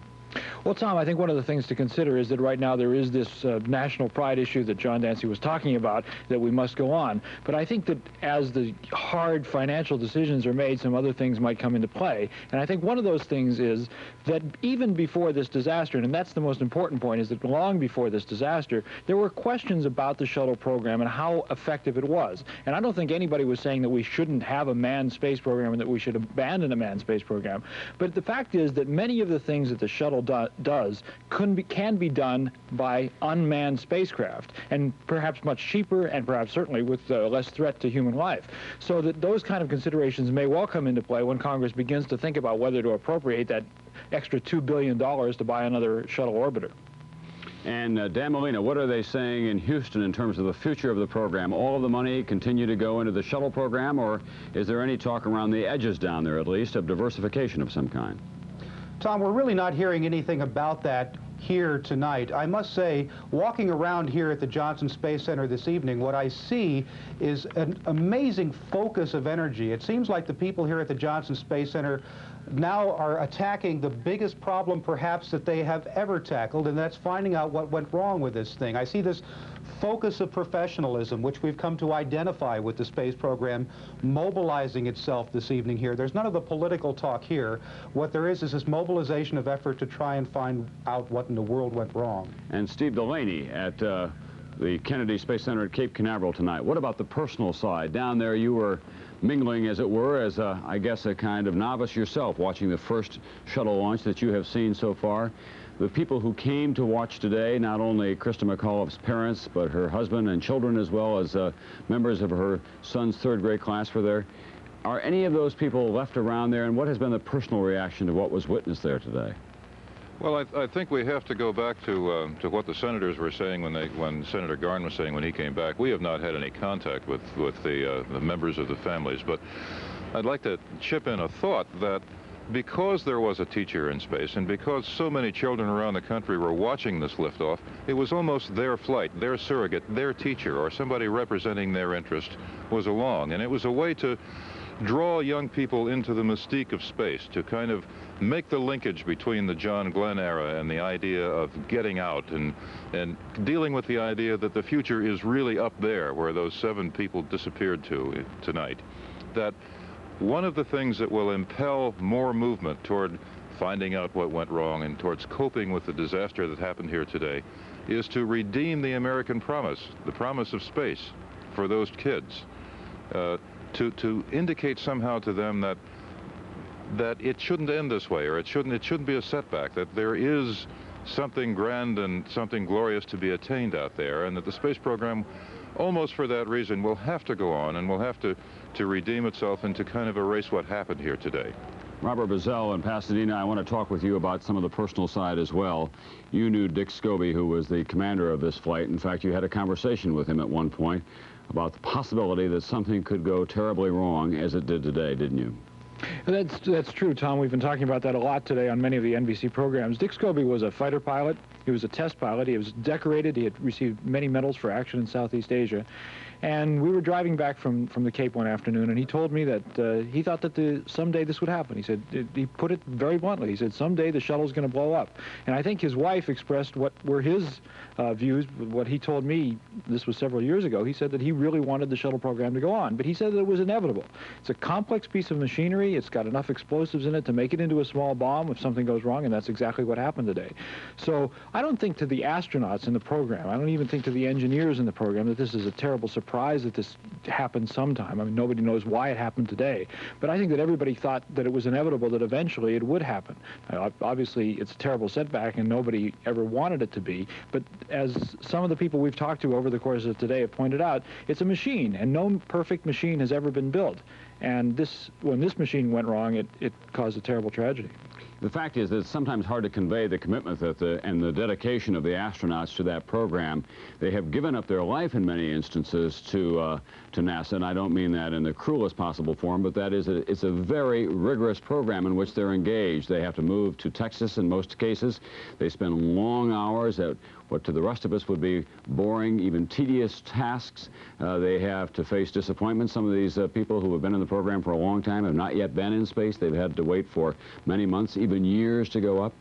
Well, Tom, I think one of the things to consider is that right now there is this national pride issue that John Dancy was talking about that we must go on. But I think that as the hard financial decisions are made, some other things might come into play. And I think one of those things is that even before this disaster, and that's the most important point, is that long before this disaster, there were questions about the shuttle program and how effective it was. And I don't think anybody was saying that we shouldn't have a manned space program and that we should abandon a manned space program. But the fact is that many of the things that the shuttle does can be done by unmanned spacecraft, and perhaps much cheaper, and perhaps certainly with less threat to human life. So that those kind of considerations may well come into play when Congress begins to think about whether to appropriate that extra $2 billion to buy another shuttle orbiter. And Dan Molina, what are they saying in Houston in terms of the future of the program? All of the money continue to go into the shuttle program, or is there any talk around the edges down there, at least, of diversification of some kind? Tom, we're really not hearing anything about that here tonight. I must say, walking around here at the Johnson Space Center this evening, what I see is an amazing focus of energy. It seems like the people here at the Johnson Space Center now are attacking the biggest problem perhaps that they have ever tackled, and that's finding out what went wrong with this thing. I see this focus of professionalism, which we've come to identify with the space program, mobilizing itself this evening here. There's none of the political talk here. What there is this mobilization of effort to try and find out what in the world went wrong. And Steve Delaney at the Kennedy Space Center at Cape Canaveral tonight. What about the personal side? Down there you were mingling, as it were, as I guess a kind of novice yourself, watching the first shuttle launch that you have seen so far. The people who came to watch today, not only Krista McAuliffe's parents, but her husband and children, as well as members of her son's third-grade class were there. Are any of those people left around there, and what has been the personal reaction to what was witnessed there today? Well, I think we have to go back to what the senators were saying when Senator Garn was saying when he came back. We have not had any contact with the members of the families, but I'd like to chip in a thought that because there was a teacher in space and because so many children around the country were watching this liftoff, it was almost their flight, their surrogate, their teacher, or somebody representing their interest was along. And it was a way to draw young people into the mystique of space, to kind of make the linkage between the John Glenn era and the idea of getting out and dealing with the idea that the future is really up there where those 7 people disappeared to tonight. That one of the things that will impel more movement toward finding out what went wrong and towards coping with the disaster that happened here today is to redeem the American promise, the promise of space for those kids. To indicate somehow to them that it shouldn't end this way, or it shouldn't be a setback, that there is something grand and something glorious to be attained out there, and that the space program, almost for that reason, will have to go on and will have to redeem itself and to kind of erase what happened here today. Robert Bazell in Pasadena, I want to talk with you about some of the personal side as well. You knew Dick Scobie, who was the commander of this flight. In fact, you had a conversation with him at one point about the possibility that something could go terribly wrong, as it did today, didn't you? That's true, Tom. We've been talking about that a lot today on many of the NBC programs. Dick Scobie was a fighter pilot. He was a test pilot. He was decorated. He had received many medals for action in Southeast Asia. And we were driving back from the Cape one afternoon, and he told me that he thought that someday this would happen. He said, he put it very bluntly. He said, someday the shuttle's going to blow up. And I think his wife expressed what were his views, what he told me, this was several years ago. He said that he really wanted the shuttle program to go on, but he said that it was inevitable. It's a complex piece of machinery. It's got enough explosives in it to make it into a small bomb if something goes wrong, and that's exactly what happened today. So I don't think to the astronauts in the program, I don't even think to the engineers in the program that this is a terrible surprise that this happened sometime. I mean, nobody knows why it happened today, but I think that everybody thought that it was inevitable that eventually it would happen. Obviously, it's a terrible setback, and nobody ever wanted it to be, but as some of the people we've talked to over the course of today have pointed out, it's a machine, and no perfect machine has ever been built. And when this machine went wrong, it caused a terrible tragedy. The fact is that it's sometimes hard to convey the commitment and the dedication of the astronauts to that program. They have given up their life in many instances to NASA, and I don't mean that in the cruelest possible form, but that is it's a very rigorous program in which they're engaged. They have to move to Texas in most cases. They spend long hours at what to the rest of us would be boring, even tedious tasks. They have to face disappointment. Some of these people who have been in the program for a long time have not yet been in space. They've had to wait for many months, even years to go up.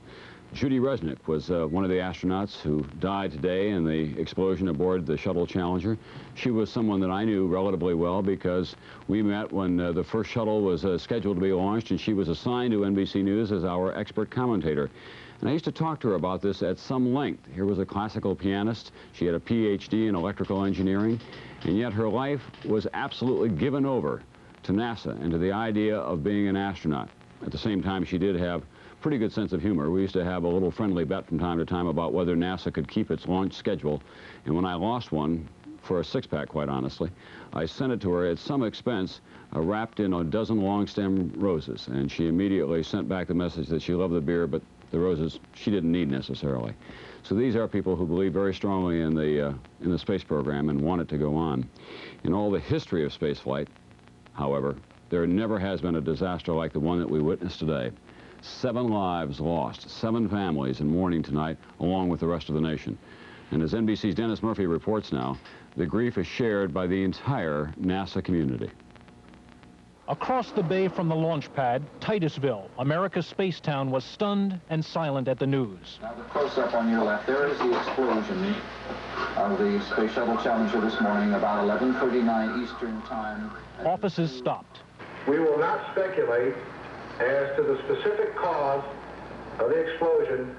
Judy Resnick was one of the astronauts who died today in the explosion aboard the Shuttle Challenger. She was someone that I knew relatively well because we met when the first shuttle was scheduled to be launched, and she was assigned to NBC News as our expert commentator. And I used to talk to her about this at some length. Here was a classical pianist. She had a PhD in electrical engineering, and yet her life was absolutely given over to NASA and to the idea of being an astronaut. At the same time, she did have pretty good sense of humor. We used to have a little friendly bet from time to time about whether NASA could keep its launch schedule. And when I lost one, for a six-pack, quite honestly, I sent it to her at some expense, wrapped in a dozen long-stem roses. And she immediately sent back the message that she loved the beer, but the roses she didn't need necessarily. So these are people who believe very strongly in the space program and want it to go on. In all the history of spaceflight, however, there never has been a disaster like the one that we witnessed today. 7 lives lost, 7 families in mourning tonight, along with the rest of the nation. And as NBC's Dennis Murphy reports now, the grief is shared by the entire NASA community. Across the bay from the launch pad, Titusville, America's space town, was stunned and silent at the news. Now the close-up on your left, there is the explosion of the Space Shuttle Challenger this morning, about 11:39 Eastern Time. Offices stopped. We will not speculate as to the specific cause of the explosion.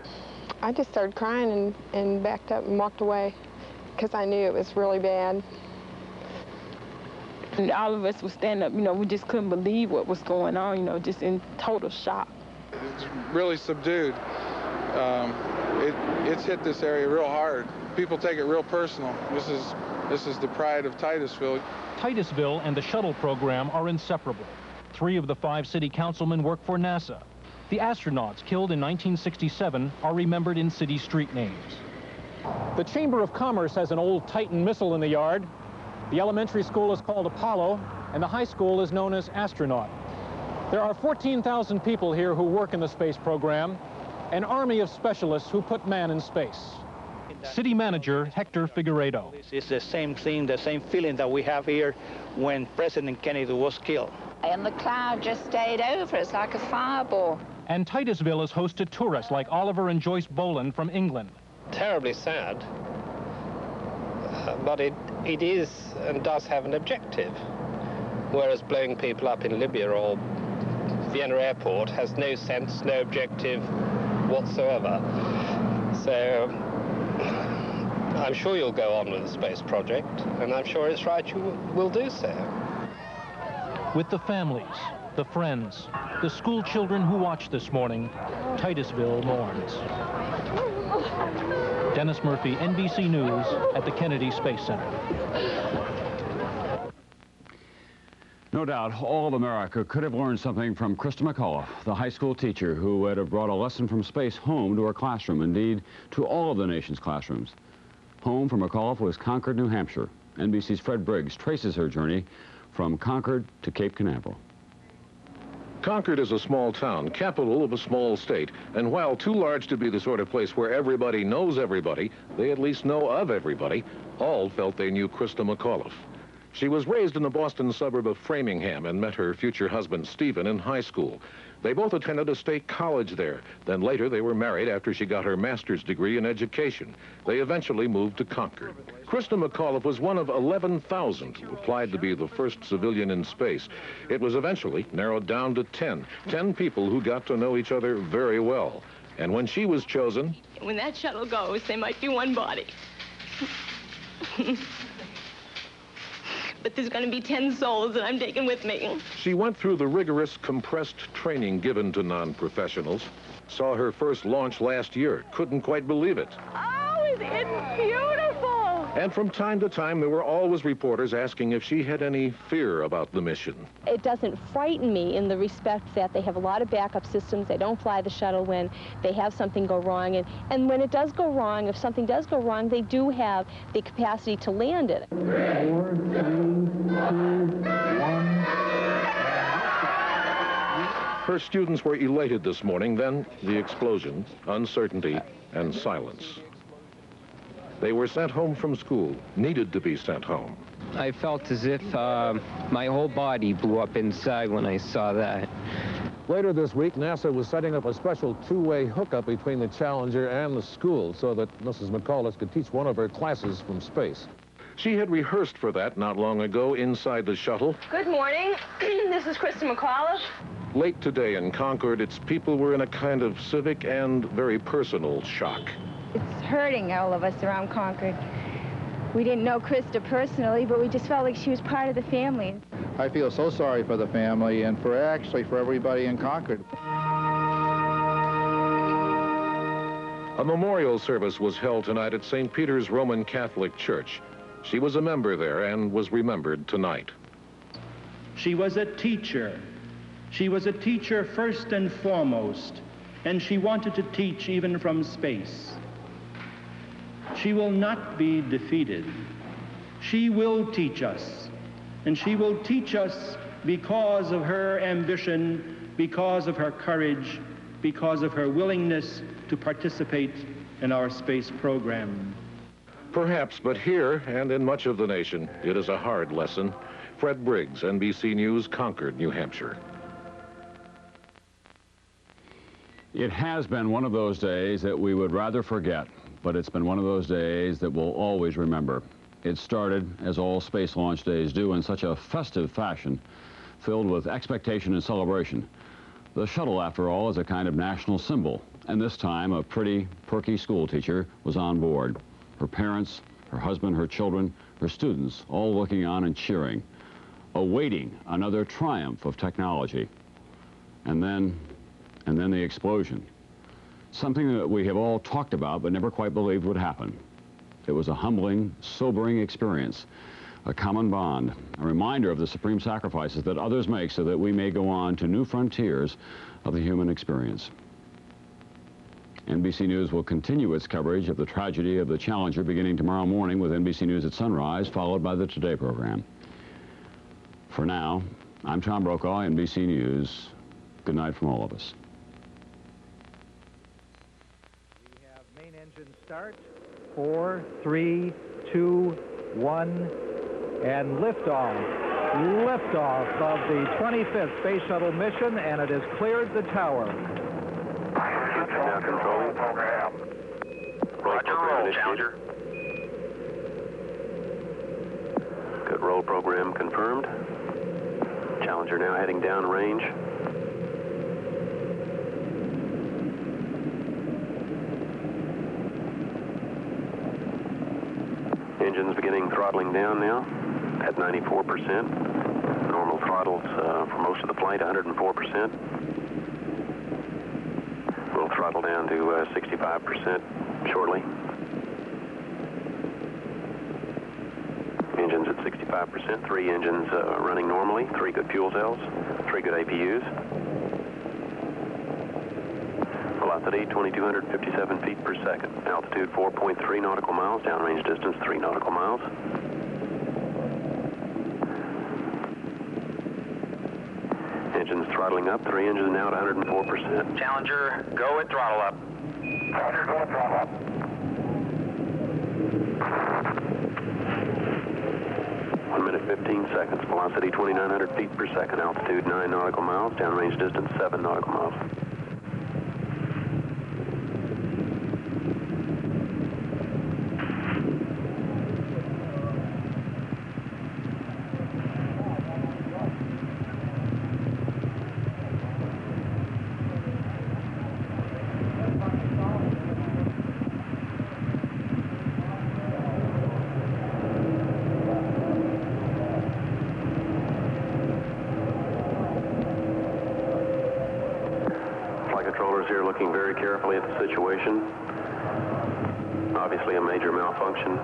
I just started crying and backed up and walked away because I knew it was really bad. And all of us would stand up, we just couldn't believe what was going on, just in total shock. It's really subdued. It's hit this area real hard. People take it real personal. This is the pride of Titusville. Titusville and the shuttle program are inseparable. 3 of the 5 city councilmen work for NASA. The astronauts killed in 1967 are remembered in city street names. The Chamber of Commerce has an old Titan missile in the yard. The elementary school is called Apollo, and the high school is known as Astronaut. There are 14,000 people here who work in the space program, an army of specialists who put man in space. City Manager Hector Figueredo. It's the same thing, the same feeling that we have here when President Kennedy was killed. And the cloud just stayed over us like a fireball. And Titusville has hosted tourists like Oliver and Joyce Boland from England. Terribly sad, but it is and does have an objective, whereas blowing people up in Libya or Vienna Airport has no sense, no objective whatsoever. So I'm sure you'll go on with the space project, and I'm sure it's right you will do so. With the families, the friends, the school children who watched this morning, Titusville mourns. Dennis Murphy, NBC News at the Kennedy Space Center. No doubt, all of America could have learned something from Krista McAuliffe, the high school teacher who would have brought a lesson from space home to her classroom, indeed, to all of the nation's classrooms. Home for McAuliffe was Concord, New Hampshire. NBC's Fred Briggs traces her journey from Concord to Cape Canaveral. Concord is a small town, capital of a small state, and while too large to be the sort of place where everybody knows everybody, they at least know of everybody. All felt they knew Krista McAuliffe. She was raised in the Boston suburb of Framingham and met her future husband, Stephen, in high school. They both attended a state college there. Then later they were married after she got her master's degree in education. They eventually moved to Concord. Krista McAuliffe was one of 11,000 who applied to be the first civilian in space. It was eventually narrowed down to 10 people who got to know each other very well. And when she was chosen... When that shuttle goes, there might be one body. But there's going to be 10 souls that I'm taking with me. She went through the rigorous, compressed training given to non-professionals. Saw her first launch last year. Couldn't quite believe it. Oh, it's beautiful! And from time to time, there were always reporters asking if she had any fear about the mission. It doesn't frighten me in the respect that they have a lot of backup systems. They don't fly the shuttle when they have something go wrong. And when it does go wrong, if something does go wrong, they do have the capacity to land it. 4, 3, 2, 1. Her students were elated this morning, then the explosion, uncertainty, and silence. They were sent home from school, needed to be sent home. I felt as if my whole body blew up inside when I saw that. Later this week, NASA was setting up a special two-way hookup between the Challenger and the school so that Mrs. McAuliffe could teach one of her classes from space. She had rehearsed for that not long ago inside the shuttle. Good morning. This is Krista McAuliffe. Late today in Concord, its people were in a kind of civic and very personal shock. It's hurting all of us around Concord. We didn't know Krista personally, but we just felt like she was part of the family. I feel so sorry for the family and for everybody in Concord. A memorial service was held tonight at St. Peter's Roman Catholic Church. She was a member there and was remembered tonight. She was a teacher. She was a teacher first and foremost, and she wanted to teach even from space. She will not be defeated. She will teach us, and she will teach us because of her ambition, because of her courage, because of her willingness to participate in our space program. Perhaps, but here and in much of the nation, it is a hard lesson. Fred Briggs, NBC News, Concord, New Hampshire. It has been one of those days that we would rather forget, but it's been one of those days that we'll always remember. It started, as all space launch days do, in such a festive fashion, filled with expectation and celebration. The shuttle, after all, is a kind of national symbol, and this time a pretty, perky school teacher was on board. Her parents, her husband, her children, her students, all looking on and cheering, awaiting another triumph of technology. And then the explosion. Something that we have all talked about but never quite believed would happen. It was a humbling, sobering experience, a common bond, a reminder of the supreme sacrifices that others make so that we may go on to new frontiers of the human experience. NBC News will continue its coverage of the tragedy of the Challenger beginning tomorrow morning with NBC News at sunrise, followed by the Today program. For now, I'm Tom Brokaw, NBC News. Good night from all of us. We have main engine start. 4, 3, 2, 1, and liftoff. Liftoff of the 25th Space Shuttle mission, and it has cleared the tower. Now controlling. Roger, roll, Challenger. Good roll program confirmed. Challenger now heading downrange. Engines beginning throttling down now at 94%. Normal throttles for most of the flight, 104%. We'll throttle down to 65% shortly. Engines at 65%, 3 engines running normally, 3 good fuel cells, 3 good APUs. Velocity 2,257 feet per second. Altitude 4.3 nautical miles. Downrange distance 3 nautical miles. Engines throttling up. 3 engines now at 104%. Challenger, go at throttle up. Challenger, go at throttle up. One minute, 15 seconds. Velocity 2,900 feet per second. Altitude 9 nautical miles. Downrange distance 7 nautical miles. Here looking very carefully at the situation. Obviously a major malfunction.